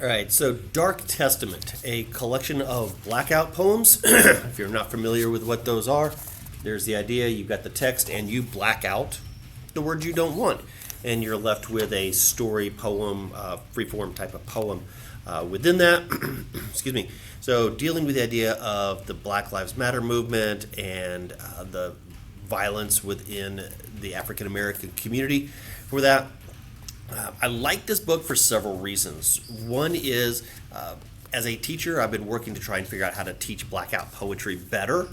All right, so Dark Testament, a collection of blackout poems. If you're not familiar with what those are, there's the idea you've got the text and you black out the words you don't want, and you're left with a story, poem, freeform type of poem within that. Excuse me. So, dealing with the idea of the Black Lives Matter movement and the violence within the African American community for that. I like this book for several reasons. One is, as a teacher, I've been working to try and figure out how to teach blackout poetry better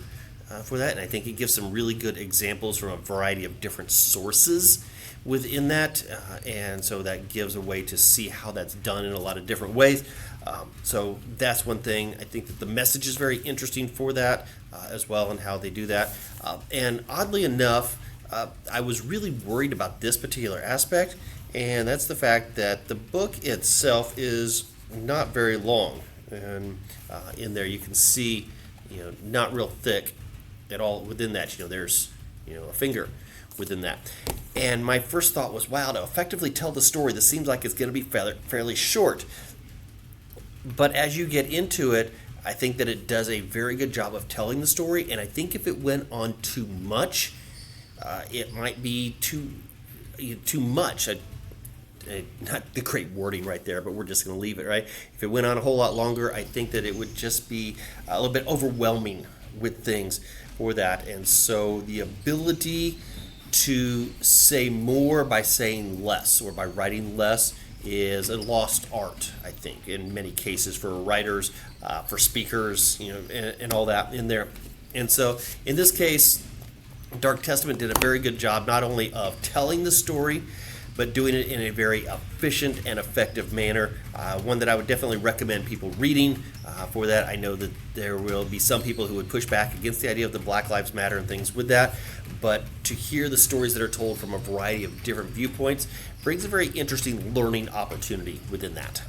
for that, and I think it gives some really good examples from a variety of different sources within that, and so that gives a way to see how that's done in a lot of different ways. So that's one thing. I think that the message is very interesting for that as well, and how they do that. And oddly enough, I was really worried about this particular aspect, and that's the fact that the book itself is not very long. And in there, you can see, not real thick at all within that. There's, a finger within that. And my first thought was, wow, to effectively tell the story, this seems like it's going to be fairly short. But as you get into it, I think that it does a very good job of telling the story. And I think if it went on too much, it might be too much. Not the great wording right there, but we're just going to leave it, right? If it went on a whole lot longer, I think that it would just be a little bit overwhelming with things for that. And so the ability to say more by saying less or by writing less is a lost art, I think, in many cases for writers, for speakers, and all that in there. And so in this case, Dark Testament did a very good job not only of telling the story, but doing it in a very efficient and effective manner. One that I would definitely recommend people reading for that. I know that there will be some people who would push back against the idea of the Black Lives Matter and things with that, but to hear the stories that are told from a variety of different viewpoints brings a very interesting learning opportunity within that.